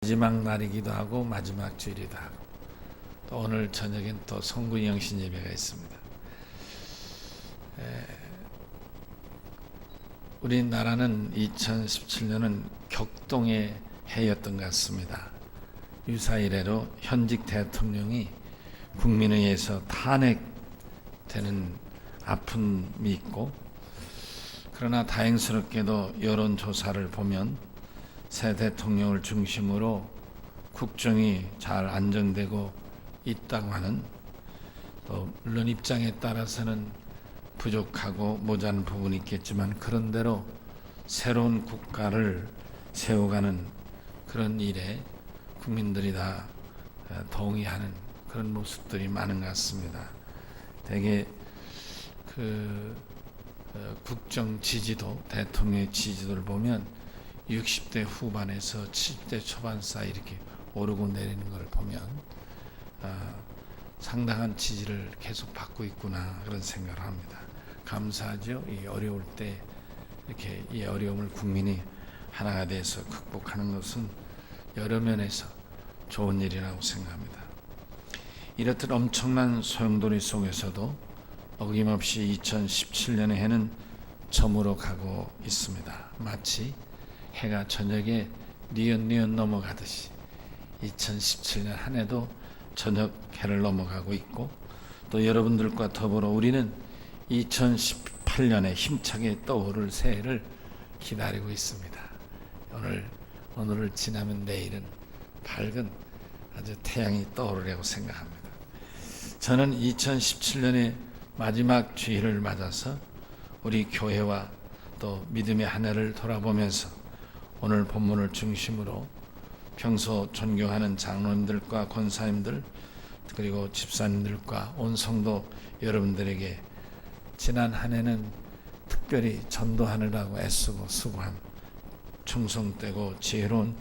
마지막 날이기도 하고 마지막 주일이기도 하고, 또 오늘 저녁엔 또 성구 영신 예배가 있습니다. 우리나라는 2017년은 격동의 해였던 것 같습니다. 유사 이래로 현직 대통령이 국민에 의해서 탄핵되는 아픔이 있고, 그러나 다행스럽게도 여론조사를 보면 새 대통령을 중심으로 국정이 잘 안정되고 있다고 하는, 또 물론 입장에 따라서는 부족하고 모자란 부분이 있겠지만 그런대로 새로운 국가를 세워가는 그런 일에 국민들이 다 동의하는 그런 모습들이 많은 것 같습니다. 대개 국정 지지도, 대통령의 지지도를 보면 60대 후반에서 70대 초반 사이 이렇게 오르고 내리는 걸 보면 상당한 지지를 계속 받고 있구나, 그런 생각을 합니다. 감사하죠. 이 어려울 때 이렇게 이 어려움을 국민이 하나가 돼서 극복하는 것은 여러 면에서 좋은 일이라고 생각합니다. 이렇듯 엄청난 소용돌이 속에서도 어김없이 2017년의 해는 저물어 가고 있습니다. 마치 해가 저녁에 뉘엿뉘엿 넘어가듯이 2017년 한 해도 저녁 해를 넘어가고 있고, 또 여러분들과 더불어 우리는 2018년에 힘차게 떠오를 새해를 기다리고 있습니다. 오늘을 지나면 내일은 밝은 아주 태양이 떠오르려고 생각합니다. 저는 2017년의 마지막 주일을 맞아서 우리 교회와 또 믿음의 한 해를 돌아보면서 오늘 본문을 중심으로 평소 존경하는 장로님들과 권사님들, 그리고 집사님들과 온 성도 여러분들에게 지난 한 해는 특별히 전도하느라고 애쓰고 수고한 충성되고 지혜로운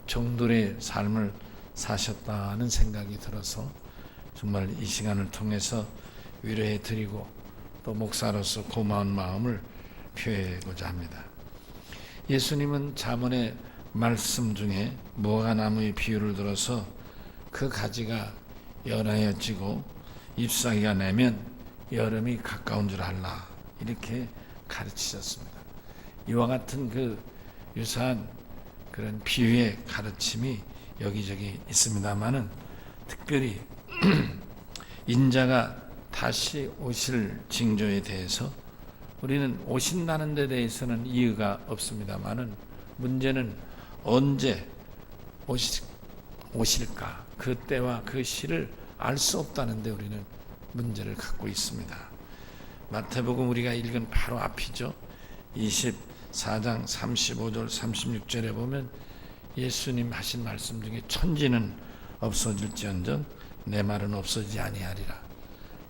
종들의 삶을 사셨다는 생각이 들어서 정말 이 시간을 통해서 위로해 드리고 또 목사로서 고마운 마음을 표해고자 합니다. 예수님은 잠언의 말씀 중에 무화과 나무의 비유를 들어서 그 가지가 연하여지고 잎사귀가 내면 여름이 가까운 줄 알라, 이렇게 가르치셨습니다. 이와 같은 그 유사한 그런 비유의 가르침이 여기저기 있습니다만은, 특별히 인자가 다시 오실 징조에 대해서 우리는 오신다는 데 대해서는 이유가 없습니다만은, 문제는 언제 오실까, 그 때와 그 시를 알 수 없다는 데 우리는 문제를 갖고 있습니다. 마태복음 우리가 읽은 바로 앞이죠. 24장 35절 36절에 보면 예수님 하신 말씀 중에 천지는 없어질지언정 내 말은 없어지지 아니하리라.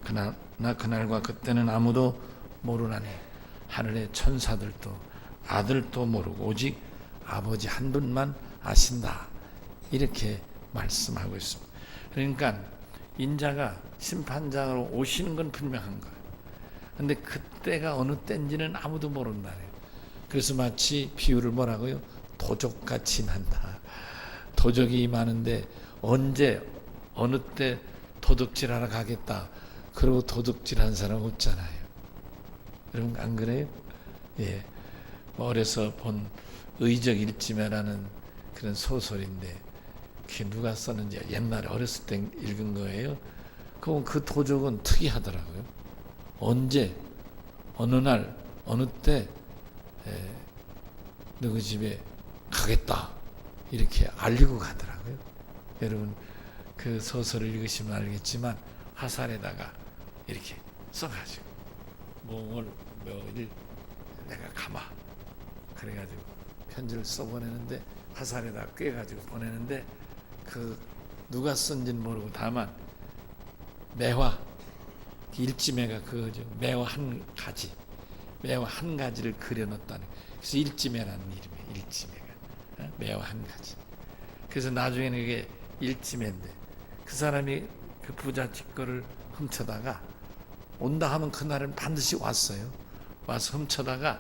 그러나 그날과 그때는 아무도 모르나니 하늘의 천사들도 아들도 모르고 오직 아버지 한 분만 아신다, 이렇게 말씀하고 있습니다. 그러니까 인자가 심판장으로 오시는 건 분명한 거예요. 근데 그때가 어느 때인지는 아무도 모른다네요. 그래서 마치 비유를 뭐라고요? 도적같이 난다. 도적이 많은데 언제 어느 때 도둑질하러 가겠다 그러고 도둑질한 사람 없잖아요. 여러분 안 그래요? 예. 어려서 본 의적 일지매라는 그런 소설인데, 그게 누가 썼는지 옛날에 어렸을 때 읽은 거예요. 그럼 그 도적은 특이하더라고요. 언제 어느 날 어느 때 누구 집에 가겠다 이렇게 알리고 가더라고요. 여러분 그 소설을 읽으시면 알겠지만 화살에다가 이렇게 써가지고 몽월 며일 내가 가마, 그래가지고 편지를 써보내는데 화살에다 꿰가지고 보내는데 그 누가 쓴지는 모르고 다만 매화, 일지매가 그거죠. 매화 한 가지를 그려놨다는. 그래서 일지매라는 이름이에요. 일지매가 매화 한 가지. 그래서 나중에는 이게 일지매인데, 그 사람이 그 부잣집 거를 훔쳐다가 온다 하면 그날은 반드시 왔어요. 와서 훔쳐다가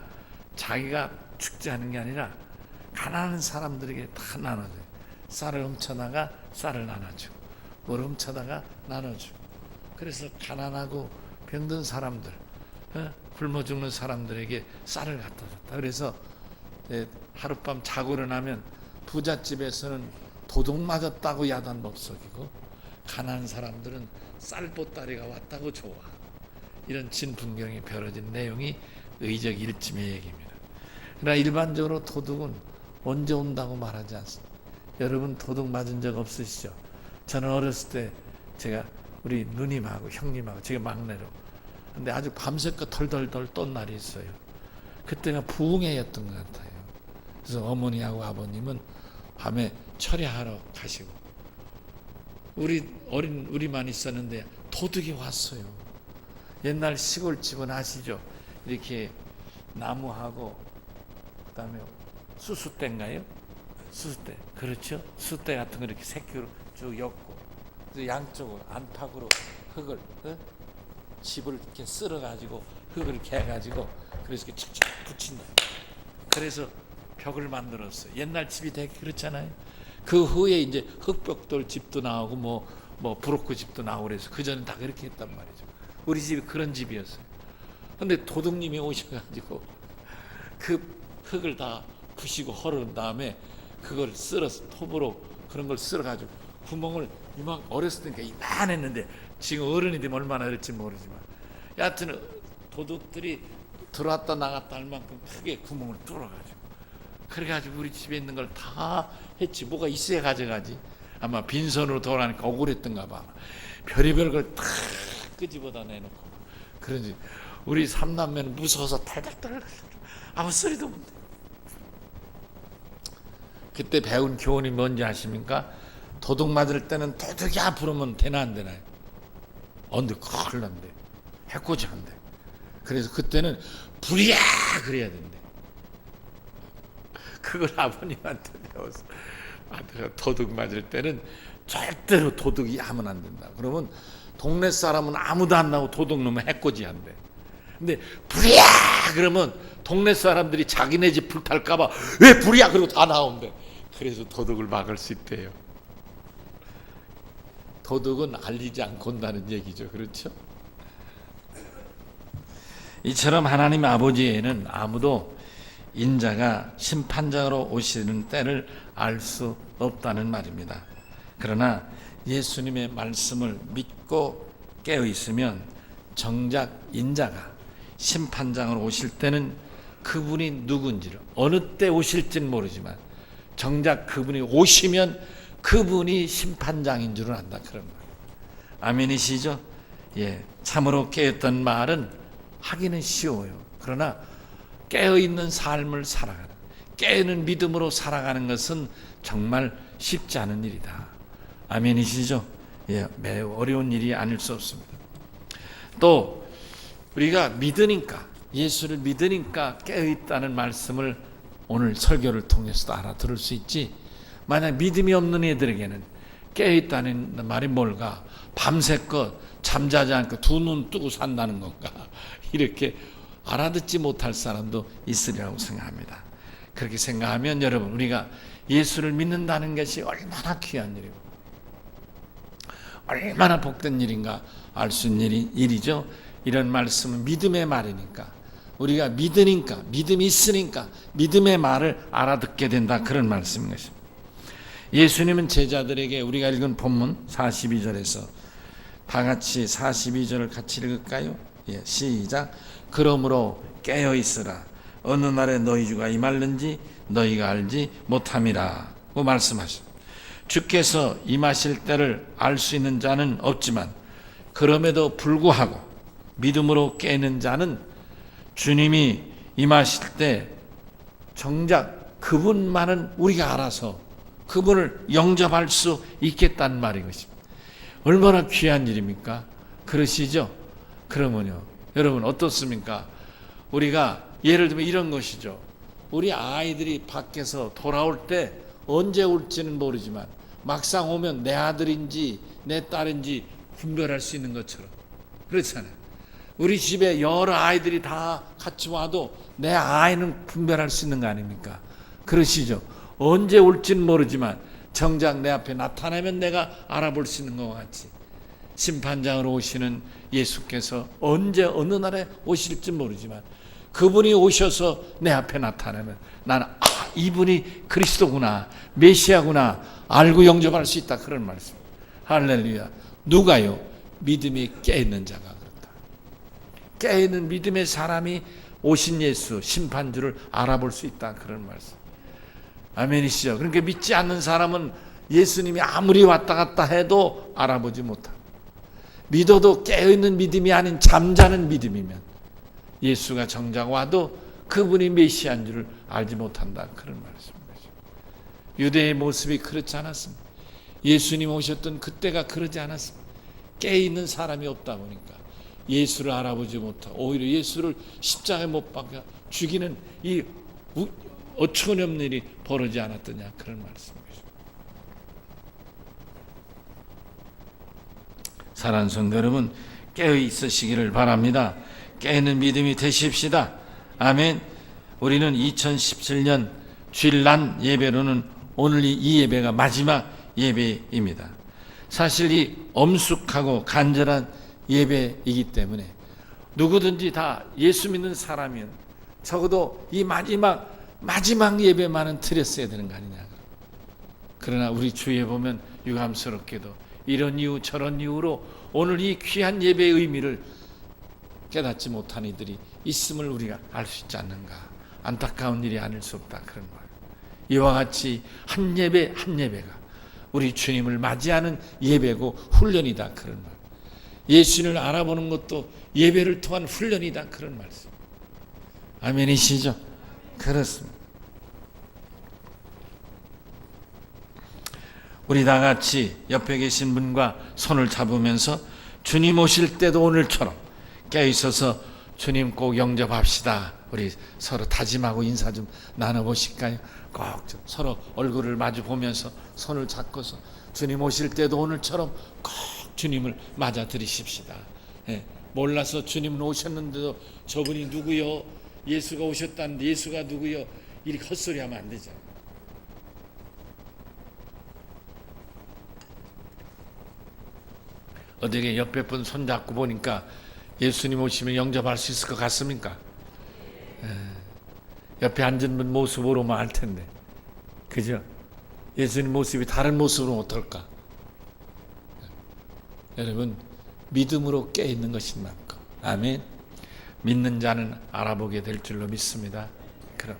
자기가 축제하는 게 아니라 가난한 사람들에게 다 나눠줘요. 쌀을 훔쳐다가 쌀을 나눠주고, 뭘 훔쳐다가 나눠주고. 그래서 가난하고 병든 사람들, 굶어 죽는 사람들에게 쌀을 갖다 줬다. 그래서 하룻밤 자고 일어나면 부잣집에서는 도둑 맞았다고 야단법석이고, 가난한 사람들은 쌀 보따리가 왔다고 좋아. 이런 진풍경이 벌어진 내용이 의적 일침의 얘기입니다. 그러나 일반적으로 도둑은 언제 온다고 말하지 않습니다. 여러분 도둑 맞은 적 없으시죠? 저는 어렸을 때 제가 우리 누님하고 형님하고 제가 막내로, 근데 아주 밤새껏 덜덜덜 떤 날이 있어요. 그때가 부흥회였던 것 같아요. 그래서 어머니하고 아버님은 밤에 철야하러 가시고, 우리만 있었는데 도둑이 왔어요. 옛날 시골집은 아시죠? 이렇게 나무하고 그다음에 수수대인가요? 수수대, 그렇죠? 수수대 같은 거 이렇게 새끼로 쭉 엮고, 양쪽으로 안팎으로 흙을, 집을 이렇게 쓸어가지고 흙을 이렇게 해가지고, 그래서 이렇게 착착 붙인다. 그래서 벽을 만들었어요. 옛날 집이 되게 그렇잖아요. 그 후에 이제 흙벽돌 집도 나오고 뭐 브로크 집도 나오고, 그래서 그 전에 다 그렇게 했단 말이죠. 우리 집이 그런 집이었어요. 근데 도둑님이 오셔가지고 그 흙을 다 부시고 헐은 다음에 그걸 쓸어서 톱으로 그런 걸 쓸어가지고 구멍을 이만, 어렸을 때니까 이만했는데 지금 어른이 되면 얼마나 될지 모르지만, 여하튼 도둑들이 들어왔다 나갔다 할 만큼 크게 구멍을 뚫어가지고, 그래가지고 우리 집에 있는 걸 다 했지. 뭐가 있어야 가져가지. 아마 빈손으로 돌아가니까 억울했던가 봐. 별의별 걸 다 끄집어다 내놓고. 그런지 우리 삼남매는 무서워서 탈탈탈 아무 소리도 없네. 그때 배운 교훈이 뭔지 아십니까? 도둑 맞을 때는 도둑이야 부르면 되나 안 되나요? 근데 큰일 난대. 해코지 한대. 그래서 그때는 불이야 그래야 된대. 그걸 아버님한테 배웠어. 아들아, 도둑 맞을 때는 절대로 도둑이 하면 안 된다. 그러면 동네 사람은 아무도 안 나오고 도둑 놈은 해코지 한대. 근데 불이야 그러면 동네 사람들이 자기네 집 불탈까봐 왜 불이야 그러고 다 나온대. 그래서 도둑을 막을 수 있대요. 도둑은 알리지 않고 온다는 얘기죠. 그렇죠? 이처럼 하나님 아버지에는 아무도 인자가 심판장으로 오시는 때를 알 수 없다는 말입니다. 그러나 예수님의 말씀을 믿고 깨어 있으면 정작 인자가 심판장으로 오실 때는 그분이 누군지를, 어느 때 오실지는 모르지만 정작 그분이 오시면 그분이 심판장인 줄은 안다. 그런 말. 아멘이시죠? 예, 참으로 깨었던 말은 하기는 쉬워요. 그러나 깨어있는 삶을 살아가는, 깨어있는 믿음으로 살아가는 것은 정말 쉽지 않은 일이다. 아멘이시죠? 예, 매우 어려운 일이 아닐 수 없습니다. 또 우리가 믿으니까, 예수를 믿으니까 깨어있다는 말씀을 오늘 설교를 통해서도 알아들을 수 있지, 만약 믿음이 없는 애들에게는 깨어있다는 말이 뭘까? 밤새껏 잠자지 않고 두 눈 뜨고 산다는 건가? 이렇게 알아듣지 못할 사람도 있으리라고 생각합니다. 그렇게 생각하면 여러분, 우리가 예수를 믿는다는 것이 얼마나 귀한 일이고 얼마나 복된 일인가 알 수 있는 일이죠. 이런 말씀은 믿음의 말이니까, 우리가 믿으니까, 믿음이 있으니까 믿음의 말을 알아듣게 된다, 그런 말씀인 것입니다. 예수님은 제자들에게, 우리가 읽은 본문 42절에서 다 같이 42절을 같이 읽을까요? 예, 시작. 그러므로 깨어 있으라. 어느 날에 너희 주가 임할는지 너희가 알지 못함이라고 말씀하십니다. 주께서 임하실 때를 알 수 있는 자는 없지만 그럼에도 불구하고 믿음으로 깨는 자는 주님이 임하실 때 정작 그분만은 우리가 알아서 그분을 영접할 수 있겠다는 말인 것입니다. 얼마나 귀한 일입니까? 그러시죠? 그러면요, 여러분 어떻습니까? 우리가 예를 들면 이런 것이죠. 우리 아이들이 밖에서 돌아올 때 언제 올지는 모르지만 막상 오면 내 아들인지 내 딸인지 분별할 수 있는 것처럼, 그렇잖아요. 우리 집에 여러 아이들이 다 같이 와도 내 아이는 분별할 수 있는 거 아닙니까? 그러시죠. 언제 올지는 모르지만 정작 내 앞에 나타나면 내가 알아볼 수 있는 것과 같이 심판장으로 오시는 예수께서 언제 어느 날에 오실지 모르지만 그분이 오셔서 내 앞에 나타나면 나는 이분이 그리스도구나, 메시아구나 알고 영접할 수 있다. 그런 말씀. 할렐루야. 누가요? 믿음이 깨있는 자가 그렇다. 깨있는 믿음의 사람이 오신 예수 심판주를 알아볼 수 있다. 그런 말씀. 아멘이시죠. 그러니까 믿지 않는 사람은 예수님이 아무리 왔다 갔다 해도 알아보지 못한다. 믿어도 깨어있는 믿음이 아닌 잠자는 믿음이면 예수가 정작 와도 그분이 메시아인 줄을 알지 못한다. 그런 말씀이죠. 유대의 모습이 그렇지 않았습니다. 예수님 오셨던 그때가 그러지 않았습니다. 깨어있는 사람이 없다 보니까 예수를 알아보지 못하고 오히려 예수를 십자가에 못 박아 죽이는 이 어처구니없는 일이 벌어지지 않았더냐. 그런 말씀이죠. 사랑하는 성도 여러분, 깨어 있으시기를 바랍니다. 깨어있는 믿음이 되십시다. 아멘. 우리는 2017년 주일날 예배로는 오늘 이 예배가 마지막 예배입니다. 사실 이 엄숙하고 간절한 예배이기 때문에 누구든지 다 예수 믿는 사람이면 적어도 이 마지막 예배만은 드렸어야 되는 거 아니냐. 그러나 우리 주위에 보면 유감스럽게도 이런 이유 저런 이유로 오늘 이 귀한 예배의 의미를 깨닫지 못한 이들이 있음을 우리가 알 수 있지 않는가. 안타까운 일이 아닐 수 없다. 그런 말. 이와 같이 한 예배 한 예배가 우리 주님을 맞이하는 예배고 훈련이다. 그런 말. 예수님을 알아보는 것도 예배를 통한 훈련이다. 그런 말씀. 아멘이시죠? 그렇습니다. 우리 다 같이 옆에 계신 분과 손을 잡으면서 주님 오실 때도 오늘처럼 깨어있어서 주님 꼭 영접합시다. 우리 서로 다짐하고 인사 좀 나눠보실까요? 꼭 서로 얼굴을 마주 보면서 손을 잡고서 주님 오실 때도 오늘처럼 꼭 주님을 맞아들이십시다. 예, 몰라서 주님은 오셨는데도 저분이 누구요? 예수가 오셨다는데 예수가 누구요? 이렇게 헛소리하면 안 되잖아요. 어떻게 옆에 분 손잡고 보니까 예수님 오시면 영접할 수 있을 것 같습니까? 옆에 앉은 분 모습으로 보면 알 텐데, 그죠? 예수님 모습이 다른 모습으로 어떨까? 여러분, 믿음으로 깨있는 것인 만큼, 아멘. 믿는 자는 알아보게 될 줄로 믿습니다. 그럼.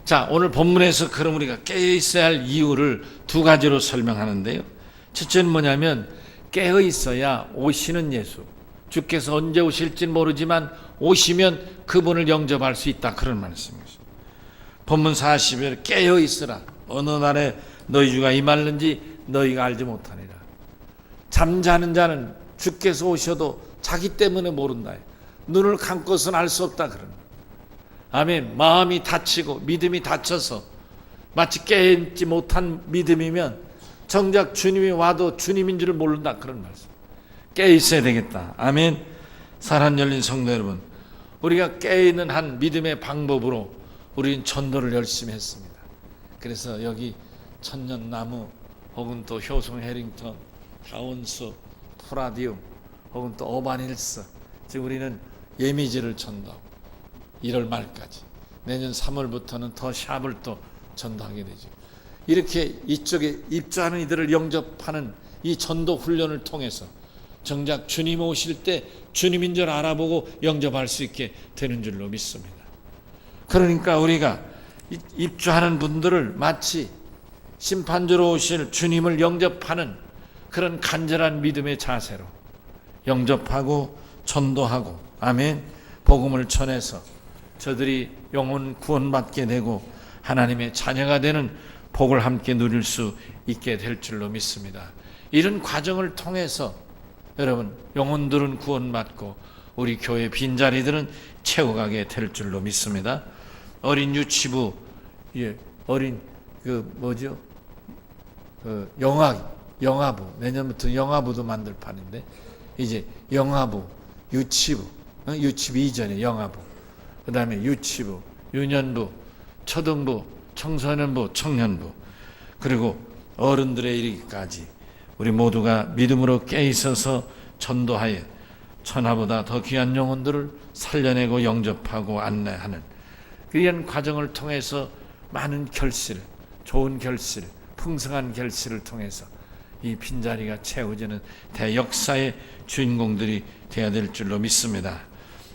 자, 오늘 본문에서 그럼 우리가 깨어있어야 할 이유를 두 가지로 설명하는데요. 첫째는 뭐냐면 깨어있어야 오시는 예수, 주께서 언제 오실지 모르지만 오시면 그분을 영접할 수 있다. 그런 말씀이죠. 본문 40절 깨어있으라. 어느 날에 너희 주가 임할는지 너희가 알지 못하니라. 잠자는 자는 주께서 오셔도 자기 때문에 모른다. 눈을 감고서는 알 수 없다. 그런 아멘. 마음이 다치고 믿음이 다쳐서 마치 깨어있지 못한 믿음이면 정작 주님이 와도 주님인 줄을 모른다. 그런 말씀. 깨어있어야 되겠다. 아멘. 사랑 열린 성도 여러분, 우리가 깨어있는 한 믿음의 방법으로 우리는 전도를 열심히 했습니다. 그래서 여기 천년나무 혹은 또 효성 해링턴, 다운수, 프라디움 혹은 또 어반힐스, 지금 우리는 예미지를 전도하고 1월 말까지, 내년 3월부터는 더 샵을 또 전도하게 되죠. 이렇게 이쪽에 입주하는 이들을 영접하는 이 전도 훈련을 통해서 정작 주님 오실 때 주님인 줄 알아보고 영접할 수 있게 되는 줄로 믿습니다. 그러니까 우리가 입주하는 분들을 마치 심판주로 오실 주님을 영접하는 그런 간절한 믿음의 자세로 영접하고 전도하고, 아멘, 복음을 전해서 저들이 영혼 구원받게 되고 하나님의 자녀가 되는 복을 함께 누릴 수 있게 될 줄로 믿습니다. 이런 과정을 통해서 여러분 영혼들은 구원받고 우리 교회 빈자리들은 채워가게 될 줄로 믿습니다. 어린 유치부, 어린 영아부, 내년부터 영아부도 만들 판인데 이제 영아부, 유치부 이전에 영아부, 그 다음에 유치부, 유년부, 초등부, 청소년부, 청년부, 그리고 어른들에 이르기까지 우리 모두가 믿음으로 깨있어서 전도하여 천하보다 더 귀한 영혼들을 살려내고 영접하고 안내하는 이런 과정을 통해서 많은 결실, 좋은 결실, 풍성한 결실을 통해서 이 빈자리가 채워지는 대역사의 주인공들이 되어야 될 줄로 믿습니다.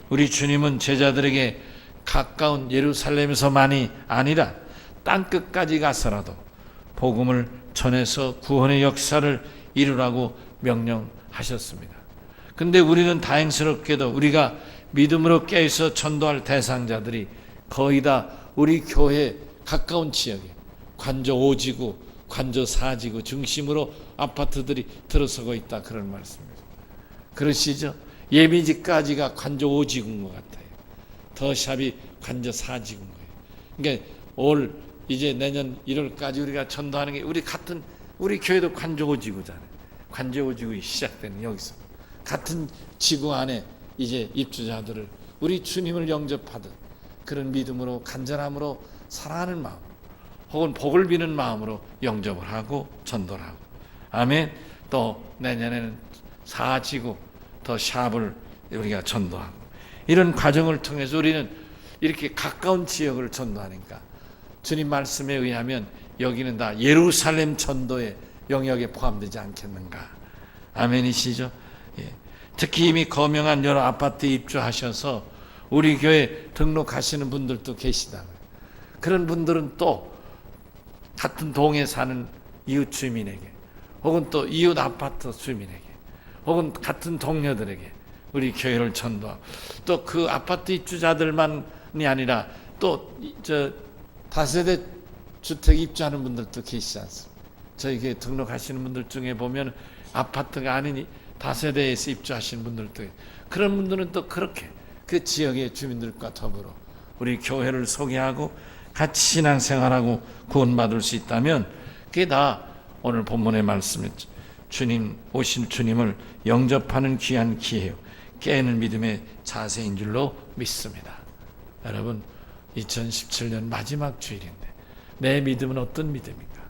우리 주님은 제자들에게 가까운 예루살렘에서만이 아니라 땅끝까지 가서라도 복음을 전해서 구원의 역사를 이루라고 명령하셨습니다. 근데 우리는 다행스럽게도 우리가 믿음으로 깨어서 전도할 대상자들이 거의 다 우리 교회 가까운 지역에 관저 5지구, 관저 4지구 중심으로 아파트들이 들어서고 있다, 그런 말씀입니다. 그러시죠? 예미지까지가 관저 5지구인 것 같아요. 더샵이 관저 4지구인 거예요. 그러니까 이제 내년 1월까지 우리가 전도하는 게 우리 교회도 관저 5지구잖아요. 관저 5지구가 시작되는 여기서 같은 지구 안에 이제 입주자들을 우리 주님을 영접하듯 그런 믿음으로 간절함으로 사랑하는 마음 혹은 복을 비는 마음으로 영접을 하고 전도를 하고, 아멘. 또 내년에는 4지구 더 샵을 우리가 전도하고, 이런 과정을 통해서 우리는 이렇게 가까운 지역을 전도하니까 주님 말씀에 의하면 여기는 다 예루살렘 전도의 영역에 포함되지 않겠는가. 아멘이시죠? 예. 특히 이미 거명한 여러 아파트에 입주하셔서 우리 교회 등록하시는 분들도 계시다고요. 그런 분들은 또 같은 동에 사는 이웃 주민에게 혹은 또 이웃 아파트 주민에게 혹은 같은 동료들에게 우리 교회를 전도하고, 또 그 아파트 입주자들만이 아니라 또 다세대 주택 입주하는 분들도 계시지 않습니까? 저희 교회 등록하시는 분들 중에 보면 아파트가 아닌 다세대에서 입주하시는 분들도, 그런 분들은 또 그렇게 그 지역의 주민들과 더불어 우리 교회를 소개하고 같이 신앙생활하고 구원받을 수 있다면 그게 다 오늘 본문의 말씀이죠. 주님, 오신 주님을 영접하는 귀한 기회요, 깨는 믿음의 자세인 줄로 믿습니다. 여러분, 2017년 마지막 주일인데 내 믿음은 어떤 믿음인가?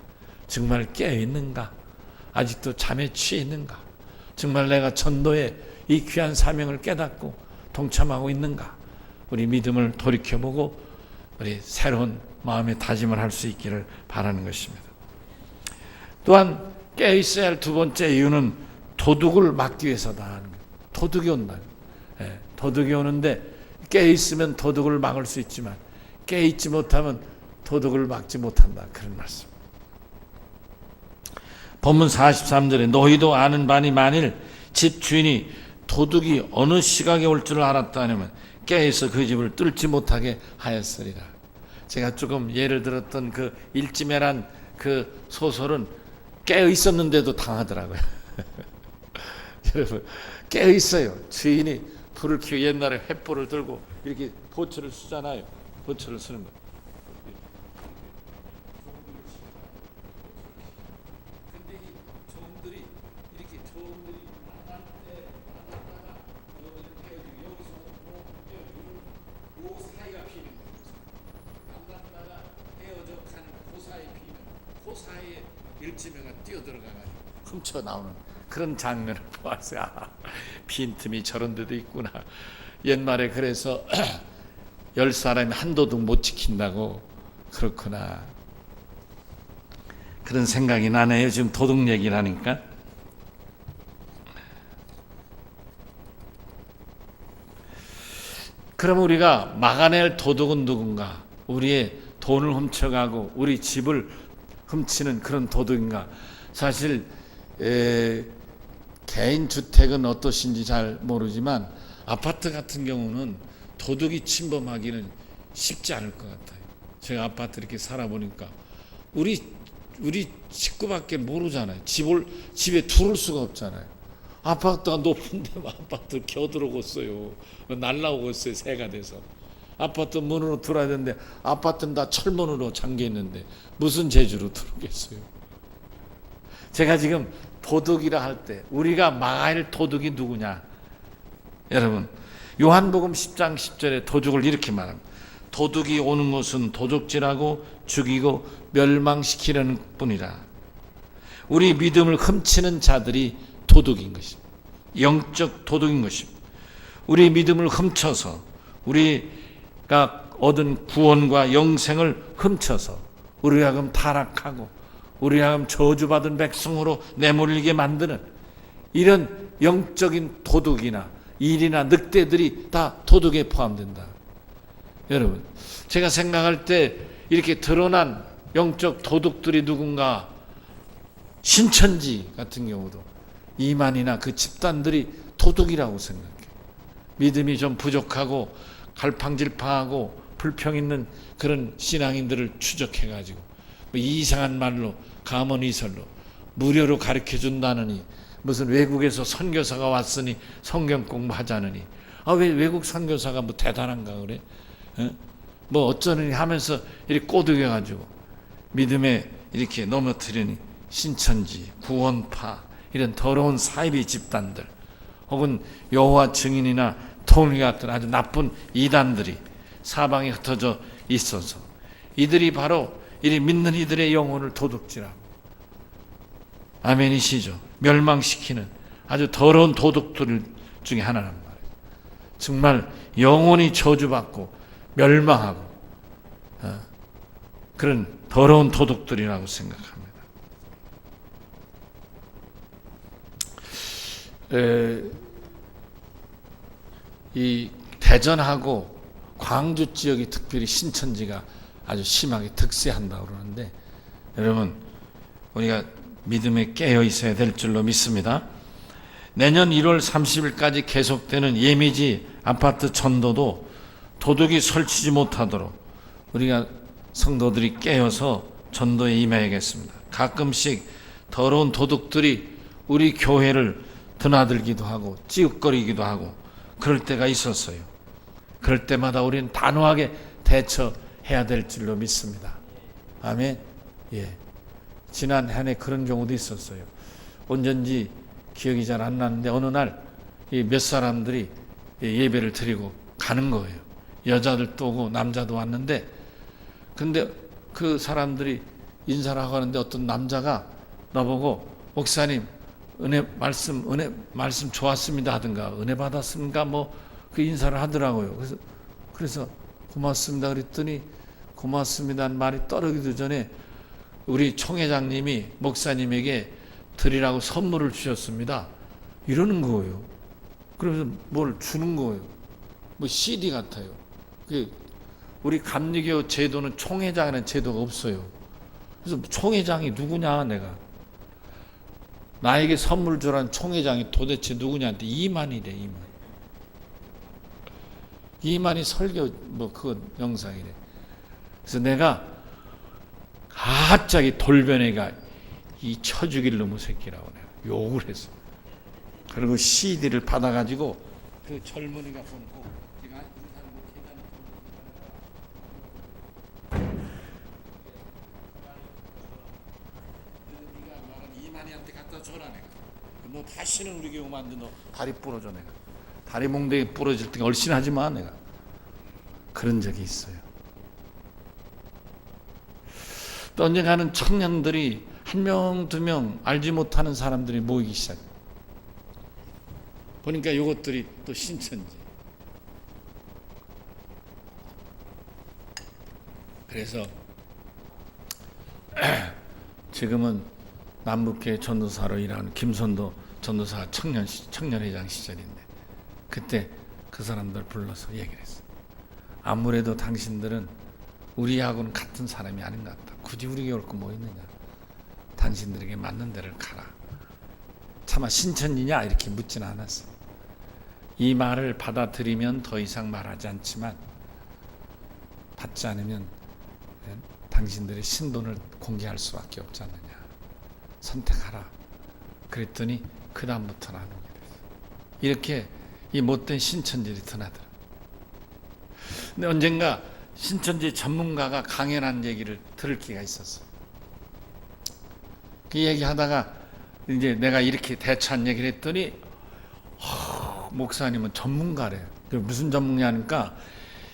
정말 깨어있는가? 아직도 잠에 취해 있는가? 정말 내가 전도의 이 귀한 사명을 깨닫고 동참하고 있는가? 우리 믿음을 돌이켜보고 우리 새로운 마음의 다짐을 할 수 있기를 바라는 것입니다. 또한 깨어있어야 할 두 번째 이유는 도둑을 막기 위해서다 하는 거예요. 도둑이 온다. 예, 도둑이 오는데 깨어있으면 도둑을 막을 수 있지만 깨어있지 못하면 도둑을 막지 못한다, 그런 말씀. 본문 43절에 너희도 아는 바니 만일 집 주인이 도둑이 어느 시각에 올 줄을 알았다면 깨어서 그 집을 뚫지 못하게 하였으리라. 제가 조금 예를 들었던 그 일지매란 그 소설은 깨어 있었는데도 당하더라고요. 여러분, 깨어 있어요. 주인이 불을 켜고 옛날에 횃불을 들고 이렇게 보초를 쓰잖아요. 보초를 쓰는 거. 근데 이 종들이 이렇게 만날 때 만났다가 여기서 요 사이가 비는 거죠. 만났다가 헤어져 가는 그 사이 비는 그 사이에 일지매가 뛰어들어가가지고 훔쳐 나오는 그런 장면을 보았어요. 빈틈이 저런 데도 있구나. 옛말에 그래서 10사람이 한 도둑 못 지킨다고, 그렇구나. 그런 생각이 나네요. 지금 도둑 얘기를 하니까. 그럼 우리가 막아낼 도둑은 누군가? 우리의 돈을 훔쳐가고 우리 집을 훔치는 그런 도둑인가? 사실 개인 주택은 어떠신지 잘 모르지만 아파트 같은 경우는 도둑이 침범하기는 쉽지 않을 것 같아요. 제가 아파트 이렇게 살아보니까 우리 식구밖에 모르잖아요. 집에 들어올 수가 없잖아요. 아파트가 높은데 아파트 겨들어오고 있어요. 날라오고 있어요. 새가 돼서. 아파트 문으로 들어야 되는데 아파트는 다 철문으로 잠겨 있는데 무슨 재주로 들어오겠어요. 제가 지금 도둑이라 할 때 우리가 막아야 할 도둑이 누구냐? 여러분, 요한복음 10장 10절에 도둑을 이렇게 말합니다. 도둑이 오는 것은 도둑질하고 죽이고 멸망시키려는 뿐이라. 우리 믿음을 훔치는 자들이 도둑인 것입니다. 영적 도둑인 것입니다. 우리 믿음을 훔쳐서 우리가 얻은 구원과 영생을 훔쳐서 우리가 하여금 타락하고 우리가 하여금 저주받은 백성으로 내몰리게 만드는 이런 영적인 도둑이나 일이나 늑대들이 다 도둑에 포함된다. 여러분, 제가 생각할 때 이렇게 드러난 영적 도둑들이 누군가, 신천지 같은 경우도 이만이나 그 집단들이 도둑이라고 생각해요. 믿음이 좀 부족하고 갈팡질팡하고 불평 있는 그런 신앙인들을 추적해가지고 뭐 이상한 말로 가문이설로 무료로 가르쳐준다느니, 무슨 외국에서 선교사가 왔으니 성경 공부하자느니, 왜 외국 선교사가 뭐 대단한가 그래? 뭐 어쩌느니 하면서 이렇게 꼬드겨가지고 믿음에 이렇게 넘어뜨리니 신천지, 구원파, 이런 더러운 사이비 집단들, 혹은 여호와 증인이나 통일 같은 아주 나쁜 이단들이 사방에 흩어져 있어서 이들이 바로 이 믿는 이들의 영혼을 도둑질하고, 아멘이시죠? 멸망시키는 아주 더러운 도둑들 중에 하나란 말이에요. 정말 영혼이 저주받고 멸망하고 그런 더러운 도둑들이라고 생각합니다. 이 대전하고 광주 지역이 특별히 신천지가 아주 심하게 득세한다고 그러는데, 여러분, 우리가 믿음에 깨어 있어야 될 줄로 믿습니다. 내년 1월 30일까지 계속되는 예미지 아파트 전도도 도둑이 설치지 못하도록 우리가 성도들이 깨어서 전도에 임해야겠습니다. 가끔씩 더러운 도둑들이 우리 교회를 드나들기도 하고 찌욱거리기도 하고 그럴 때가 있었어요. 그럴 때마다 우리는 단호하게 대처해야 될 줄로 믿습니다. 아멘. 예. 지난 한 해 그런 경우도 있었어요. 언젠지 기억이 잘 안 나는데 어느 날 몇 사람들이 예배를 드리고 가는 거예요. 여자들도 오고 남자도 왔는데, 근데 그 사람들이 인사를 하고 가는데 어떤 남자가 나보고 목사님 은혜 말씀 좋았습니다 하든가 은혜 받았습니까 뭐 그 인사를 하더라고요. 그래서 고맙습니다 그랬더니 고맙습니다는 말이 떨어지기 전에 우리 총회장님이 목사님에게 드리라고 선물을 주셨습니다 이러는 거예요. 그러면서 뭘 주는 거예요. 뭐 CD 같아요. 우리 감리교 제도는 총회장이라는 제도가 없어요. 그래서 총회장이 누구냐, 내가 나에게 선물 주라는 총회장이 도대체 누구냐한테 이만이래. 이만이 설교 뭐 그거 영상이래. 그래서 내가 갑자기 돌변해가 이 쳐죽일 놈의 새끼라고 내가 욕을 했어. 그리고 CD를 받아가지고 그 젊은이가 보고 제가 이만희한테 갖다 줘라. 내가 너 다시는 우리 교회 오면 안 돼. 너 다리 부러져. 내가 다리 몽둥이 부러질 때 얼씬하지 마. 내가 그런 적이 있어요. 또 언젠가는 청년들이 한 명, 두 명 알지 못하는 사람들이 모이기 시작해요. 보니까 이것들이 또 신천지. 그래서 지금은 남북회 전도사로 일하는 김선도 전도사 청년회장 시절인데, 그때 그 사람들 불러서 얘기를 했어요. 아무래도 당신들은 우리하고는 같은 사람이 아닌 것 같다. 굳이 우리 교회 올 거 뭐 있느냐. 당신들에게 맞는 데를 가라. 차마 신천지냐 이렇게 묻지는 않았어요. 이 말을 받아들이면 더 이상 말하지 않지만 받지 않으면 당신들의 신분을 공개할 수밖에 없지 않느냐. 선택하라. 그랬더니 그 다음부터 나누게 됐어요. 이렇게 이 못된 신천지들이 드나들어. 근데 언젠가 신천지 전문가가 강연한 얘기를 들을 기회가 있었어요. 그 얘기하다가 이제 내가 이렇게 대처한 얘기를 했더니 목사님은 전문가래요. 무슨 전문가니까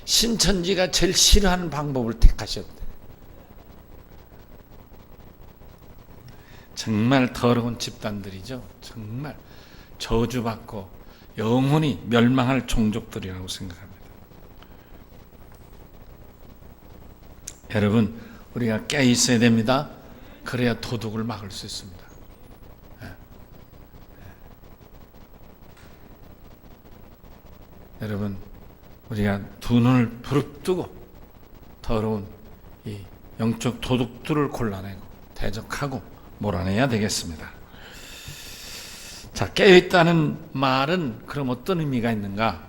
신천지가 제일 싫어하는 방법을 택하셨대. 정말 더러운 집단들이죠. 정말 저주받고 영원히 멸망할 종족들이라고 생각합니다. 여러분, 우리가 깨 있어야 됩니다. 그래야 도둑을 막을 수 있습니다. 여러분, 우리가 두 눈을 부릅뜨고 더러운 이 영적 도둑들을 골라내고 대적하고 몰아내야 되겠습니다. 자, 깨어있다는 말은 그럼 어떤 의미가 있는가?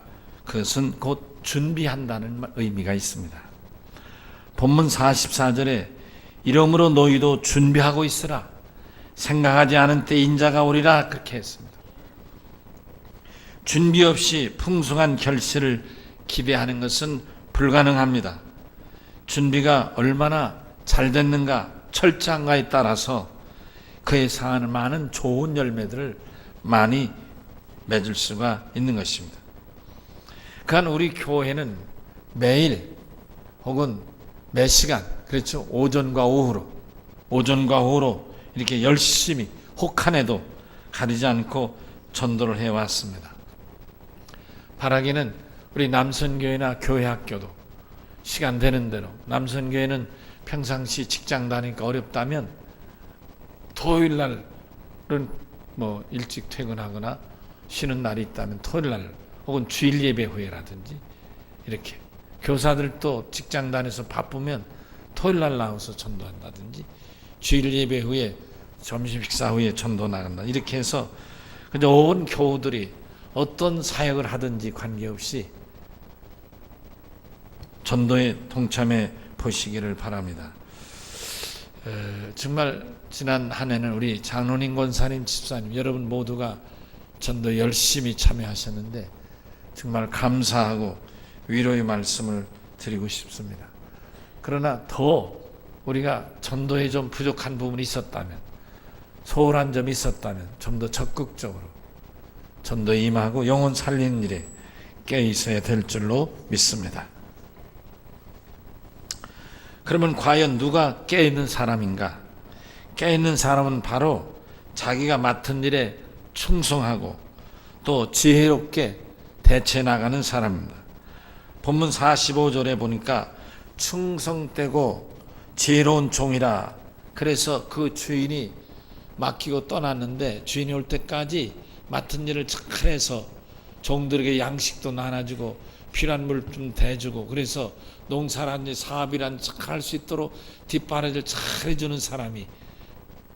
그것은 곧 준비한다는 의미가 있습니다. 본문 44절에 이러므로 너희도 준비하고 있으라. 생각하지 않은 때 인자가 오리라. 그렇게 했습니다. 준비 없이 풍성한 결실을 기대하는 것은 불가능합니다. 준비가 얼마나 잘 됐는가, 철저한가에 따라서 그에 상하는 많은 좋은 열매들을 많이 맺을 수가 있는 것입니다. 그러니까 우리 교회는 매일 혹은 매 시간, 그렇죠? 오전과 오후로 이렇게 열심히 혹한에도 가리지 않고 전도를 해왔습니다. 바라기는 우리 남선교회나 교회학교도 시간 되는 대로, 남선교회는 평상시 직장 다니니까 어렵다면 토요일 날은 뭐 일찍 퇴근하거나 쉬는 날이 있다면 토요일 날 혹은 주일 예배 후에라든지, 이렇게 교사들도 직장 다녀서 바쁘면 토요일 날 나와서 전도한다든지, 주일 예배 후에 점심 식사 후에 전도 나간다, 이렇게 해서 온 교우들이 어떤 사역을 하든지 관계없이 전도에 동참해 보시기를 바랍니다. 정말 지난 한 해는 우리 장로님, 권사님, 집사님 여러분 모두가 전도 열심히 참여하셨는데 정말 감사하고 위로의 말씀을 드리고 싶습니다. 그러나 더 우리가 전도에 좀 부족한 부분이 있었다면, 소홀한 점이 있었다면 좀 더 적극적으로 전도에 임하고 영혼 살리는 일에 깨어 있어야 될 줄로 믿습니다. 그러면 과연 누가 깨어있는 사람인가? 깨어있는 사람은 바로 자기가 맡은 일에 충성하고 또 지혜롭게 대처해 나가는 사람입니다. 본문 45절에 보니까 충성되고 지혜로운 종이라. 그래서 그 주인이 맡기고 떠났는데 주인이 올 때까지 맡은 일을 잘해서 종들에게 양식도 나눠주고 필요한 물 좀 대주고, 그래서 농사라든지 사업이란 할 수 있도록 뒷바라지를 잘 해주는 사람이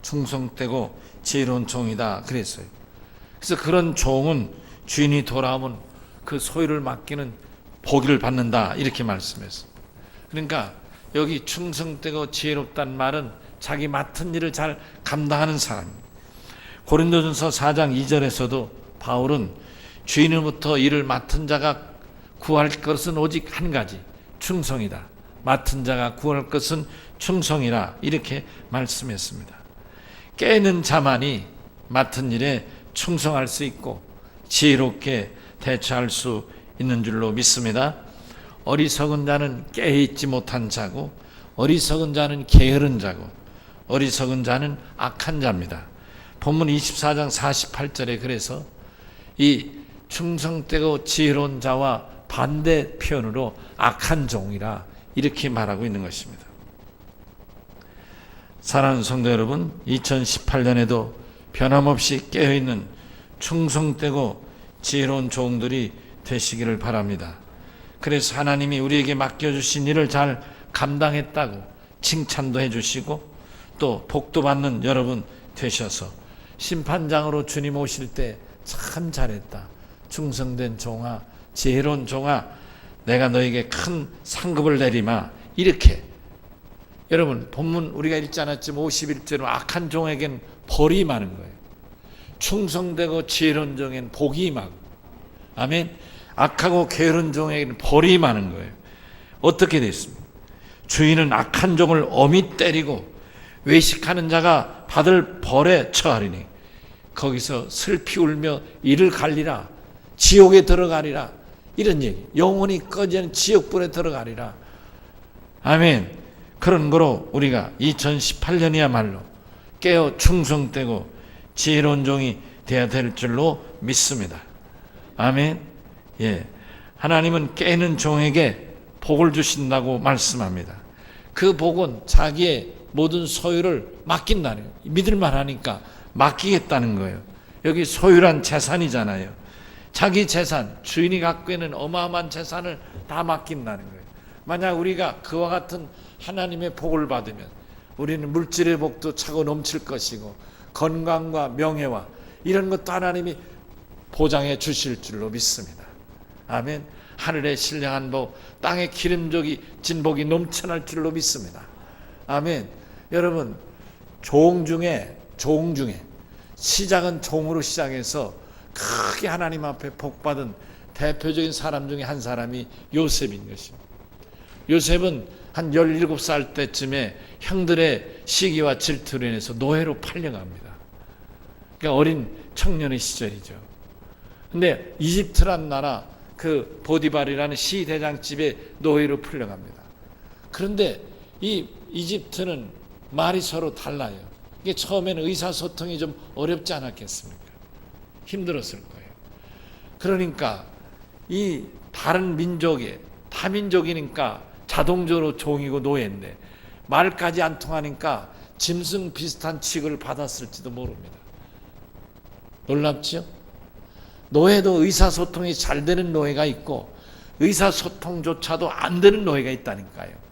충성되고 지혜로운 종이다 그랬어요. 그래서 그런 종은 주인이 돌아오면 그 소유를 맡기는 복을 받는다, 이렇게 말씀했어요. 그러니까 여기 충성되고 지혜롭다는 말은 자기 맡은 일을 잘 감당하는 사람입니다. 고린도전서 4장 2절에서도 바울은 주인으로부터 일을 맡은 자가 구할 것은 오직 한 가지, 충성이다. 맡은 자가 구할 것은 충성이라, 이렇게 말씀했습니다. 깨는 자만이 맡은 일에 충성할 수 있고 지혜롭게 대처할 수 있는 줄로 믿습니다. 어리석은 자는 깨어있지 못한 자고, 어리석은 자는 게으른 자고, 어리석은 자는 악한 자입니다. 본문 24장 48절에 그래서 이 충성되고 지혜로운 자와 반대 표현으로 악한 종이라, 이렇게 말하고 있는 것입니다. 사랑하는 성도 여러분, 2018년에도 변함없이 깨어있는 충성되고 지혜로운 종들이 되시기를 바랍니다. 그래서 하나님이 우리에게 맡겨주신 일을 잘 감당했다고 칭찬도 해주시고 또 복도 받는 여러분 되셔서 심판장으로 주님 오실 때 참 잘했다, 충성된 종아, 지혜로운 종아, 내가 너에게 큰 상급을 내리마, 이렇게. 여러분, 본문 우리가 읽지 않았지만 51절은 악한 종에겐 벌이 임하는 거예요. 충성되고 지혜로운 종에겐 복이 임하고, 아멘. 악하고 게으른 종에게는 벌이 임하는 거예요. 어떻게 됐습니까? 주인은 악한 종을 엄히 때리고 외식하는 자가 받을 벌에 처하리니 거기서 슬피 울며 이를 갈리라, 지옥에 들어가리라, 이런 얘기. 영원히 꺼지는 지옥불에 들어가리라. 아멘. 그런 거로 우리가 2018년이야말로 깨어 충성되고 지혜로운 종이 되어야 될 줄로 믿습니다. 아멘. 예, 하나님은 깨는 종에게 복을 주신다고 말씀합니다. 그 복은 자기의 모든 소유를 맡긴다는 거예요. 믿을만 하니까 맡기겠다는 거예요. 여기 소유란 재산이잖아요. 자기 재산, 주인이 갖고 있는 어마어마한 재산을 다 맡긴다는 거예요. 만약 우리가 그와 같은 하나님의 복을 받으면 우리는 물질의 복도 차고 넘칠 것이고 건강과 명예와 이런 것도 하나님이 보장해 주실 줄로 믿습니다. 아멘. 하늘의 신령한 복, 땅의 기름진 복이 넘쳐날 줄로 믿습니다. 아멘. 여러분, 종 중에 시작은 종으로 시작해서 크게 하나님 앞에 복받은 대표적인 사람 중에 한 사람이 요셉인 것입니다. 요셉은 한 17살 때쯤에 형들의 시기와 질투로 인해서 노예로 팔려갑니다. 그러니까 어린 청년의 시절이죠. 근데 이집트란 나라 그 보디발이라는 시대장집에 노예로 풀려갑니다. 그런데 이 이집트는 말이 서로 달라요. 이게 처음에는 의사소통이 좀 어렵지 않았겠습니까? 힘들었을 거예요. 그러니까 이 다른 민족에 타민족이니까 자동적으로 종이고 노예인데 말까지 안 통하니까 짐승 비슷한 취급을 받았을지도 모릅니다. 놀랍죠? 노예도 의사소통이 잘 되는 노예가 있고 의사소통조차도 안 되는 노예가 있다니까요.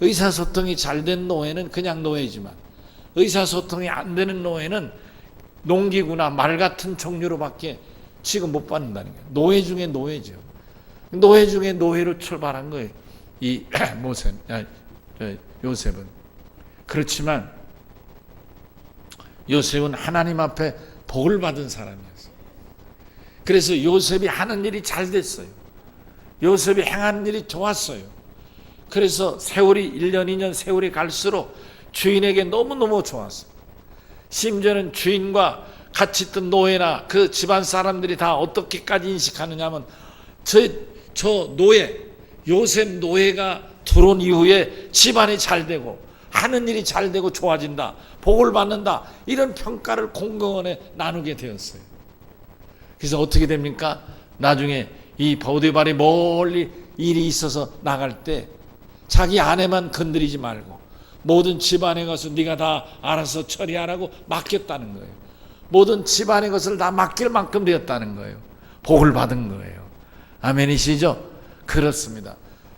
의사소통이 잘 된 노예는 그냥 노예지만 의사소통이 안 되는 노예는 농기구나 말 같은 종류로밖에 취급 못 받는다는 거예요. 노예 중에 노예죠. 노예 중에 노예로 출발한 거예요. 이 요셉은. 그렇지만 요셉은 하나님 앞에 복을 받은 사람이었어요. 그래서 요셉이 하는 일이 잘 됐어요. 요셉이 행하는 일이 좋았어요. 그래서 세월이 1년, 2년 세월이 갈수록 주인에게 너무너무 좋았어요. 심지어는 주인과 같이 있던 노예나 그 집안 사람들이 다 어떻게까지 인식하느냐 하면 저 노예, 요셉 노예가 들어온 이후에 집안이 잘 되고 하는 일이 잘 되고 좋아진다, 복을 받는다, 이런 평가를 공공원에 나누게 되었어요. 그래서 어떻게 됩니까? 나중에 이 보디발이 멀리 일이 있어서 나갈 때 자기 아내만 건드리지 말고 모든 집안의 것을 네가 다 알아서 처리하라고 맡겼다는 거예요. 모든 집안의 것을 다 맡길 만큼 되었다는 거예요. 복을 받은 거예요. 아멘이시죠? 그렇습니다.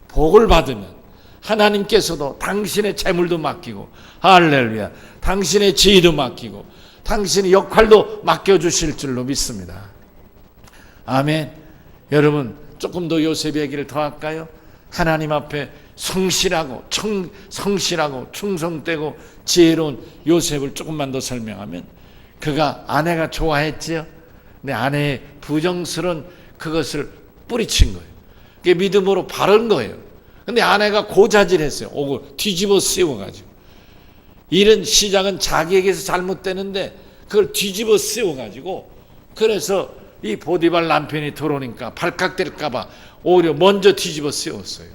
복을 받으면 하나님께서도 당신의 재물도 맡기고, 할렐루야, 당신의 지위도 맡기고 당신의 역할도 맡겨주실 줄로 믿습니다. 아멘. 여러분, 조금 더 요셉 얘기를 더 할까요? 하나님 앞에 성실하고 충성되고 지혜로운 요셉을 조금만 더 설명하면, 그가 아내가 좋아했지요. 근데 아내의 부정스러운 그것을 뿌리친 거예요. 그게 믿음으로 바른 거예요. 근데 아내가 고자질했어요. 오고 뒤집어 씌워가지고. 이런 시작은 자기에게서 잘못되는데 그걸 뒤집어 씌워가지고, 그래서 이 보디발 남편이 들어오니까 발칵될까봐 오히려 먼저 뒤집어 씌웠어요.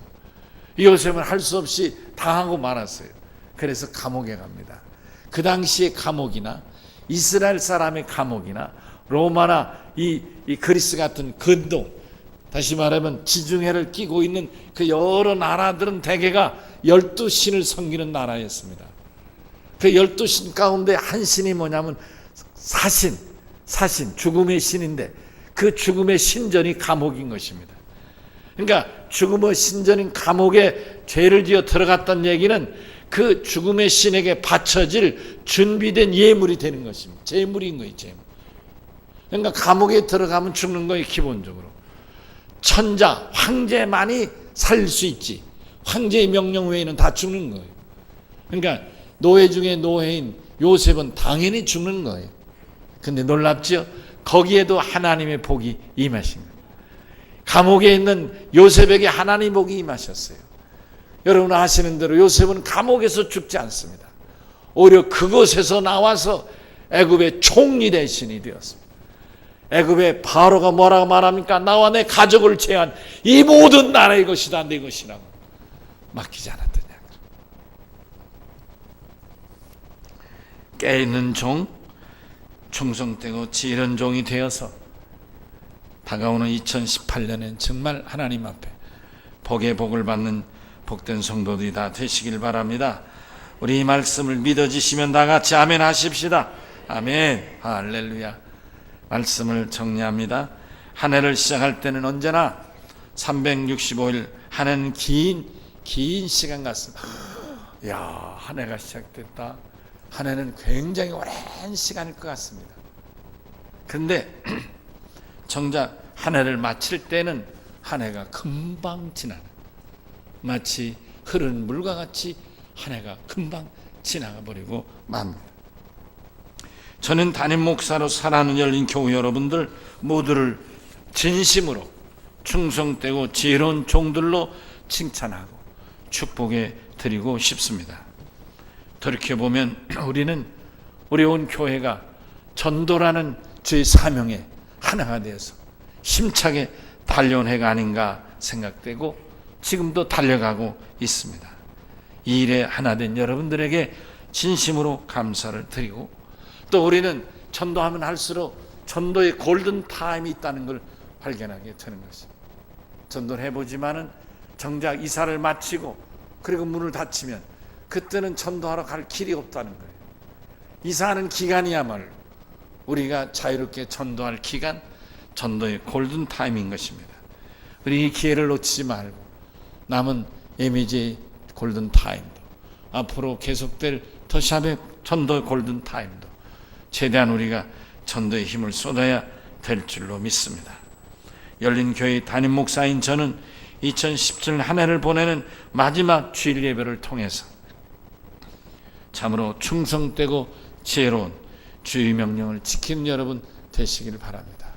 요셉은 할 수 없이 당하고 말았어요. 그래서 감옥에 갑니다. 그 당시의 감옥이나 이스라엘 사람의 감옥이나 로마나 이 그리스 같은 근동, 다시 말하면 지중해를 끼고 있는 그 여러 나라들은 대개가 12신을 섬기는 나라였습니다. 그 12신 가운데 한 신이 뭐냐면 사신, 죽음의 신인데 그 죽음의 신전이 감옥인 것입니다. 그러니까 죽음의 신전인 감옥에 죄를 지어 들어갔다는 얘기는 그 죽음의 신에게 바쳐질 준비된 예물이 되는 것입니다. 제물인 거예요, 제물. 그러니까 감옥에 들어가면 죽는 거예요, 기본적으로. 천자, 황제만이 살릴 수 있지, 황제의 명령 외에는 다 죽는 거예요. 그러니까 노예 중에 노예인 요셉은 당연히 죽는 거예요. 근데 놀랍죠? 거기에도 하나님의 복이 임하신 거예요. 감옥에 있는 요셉에게 하나님의 복이 임하셨어요. 여러분 아시는 대로 요셉은 감옥에서 죽지 않습니다. 오히려 그곳에서 나와서 애굽의 총리 대신이 되었습니다. 애굽의 바로가 뭐라고 말합니까? 나와 내 가족을 제한 이 모든 나라의 것이다, 내 것이라고 맡기지 않았더냐. 깨있는 종, 충성되고 지혜로운 종이 되어서 다가오는 2018년엔 정말 하나님 앞에 복의 복을 받는 복된 성도들이 다 되시길 바랍니다. 우리 이 말씀을 믿어지시면 다 같이 아멘 하십시다. 아멘. 할렐루야. 말씀을 정리합니다. 한 해를 시작할 때는 언제나 365일 한 해는 긴 시간 같습니다. 야, 한 해가 시작됐다. 한 해는 굉장히 오랜 시간일 것 같습니다. 그런데 정작 한 해를 마칠 때는 한 해가 금방 지나는, 마치 흐르는 물과 같이 한 해가 금방 지나가 버리고 맙니다. 저는 담임 목사로 사랑하는 열린 교우 여러분들 모두를 진심으로 충성되고 지혜로운 종들로 칭찬하고 축복해 드리고 싶습니다. 돌이켜보면 우리 온 교회가 전도라는 주의 사명에 하나가 되어서 힘차게 달려온 해가 아닌가 생각되고 지금도 달려가고 있습니다. 이 일에 하나 된 여러분들에게 진심으로 감사를 드리고, 또 우리는 전도하면 할수록 전도의 골든 타임이 있다는 걸 발견하게 되는 것입니다. 전도를 해보지만은 정작 이사를 마치고 그리고 문을 닫히면 그때는 전도하러 갈 길이 없다는 거예요. 이사하는 기간이야말로 우리가 자유롭게 전도할 기간, 전도의 골든 타임인 것입니다. 우리 이 기회를 놓치지 말고 남은 예미지의 골든 타임도, 앞으로 계속될 더샵의 전도의 골든 타임도 최대한 우리가 전도의 힘을 쏟아야 될 줄로 믿습니다. 열린교회 담임 목사인 저는 2017년 한 해를 보내는 마지막 주일 예배를 통해서 참으로 충성되고 지혜로운 주의 명령을 지키는 여러분 되시길 바랍니다.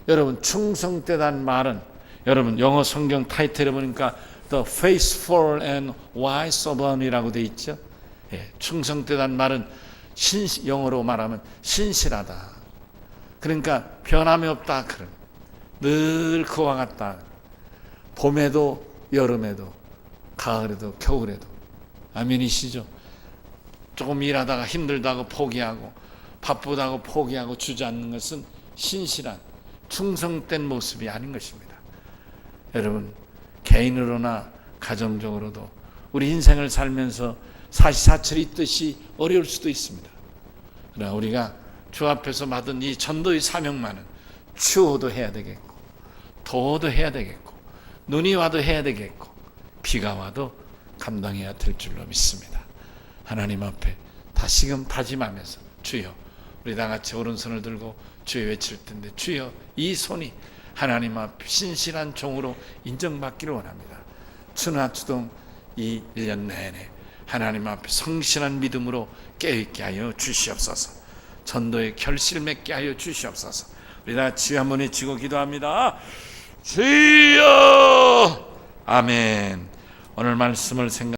여러분, 충성되다는 말은, 여러분 영어 성경 타이틀에 보니까 The faithful and wise servant이라고 되어 있죠. 예, 충성되다는 말은 영어로 말하면 신실하다. 그러니까 변함이 없다. 그런 늘 그와 같다. 봄에도 여름에도 가을에도 겨울에도. 아멘이시죠? 조금 일하다가 힘들다고 포기하고 바쁘다고 포기하고 주저앉는 것은 신실한 충성된 모습이 아닌 것입니다. 여러분, 개인으로나 가정적으로도 우리 인생을 살면서 사시사철이 있듯이 어려울 수도 있습니다. 그러나 우리가 주 앞에서 받은 이 전도의 사명만은 추워도 해야 되겠고, 더워도 해야 되겠고, 눈이 와도 해야 되겠고, 비가 와도 감당해야 될 줄로 믿습니다. 하나님 앞에 다시금 다짐하면서 주여, 우리 다 같이 오른손을 들고 주여 외칠 텐데, 주여, 이 손이 하나님 앞 신실한 종으로 인정받기를 원합니다. 추나 추동 이 1년 내내 하나님 앞에 성실한 믿음으로 깨어있게 하여 주시옵소서. 전도의 결실 맺게 하여 주시옵소서. 우리 다 주여 한번 외치고 기도합니다. 주여! 아멘. 오늘 말씀을 생각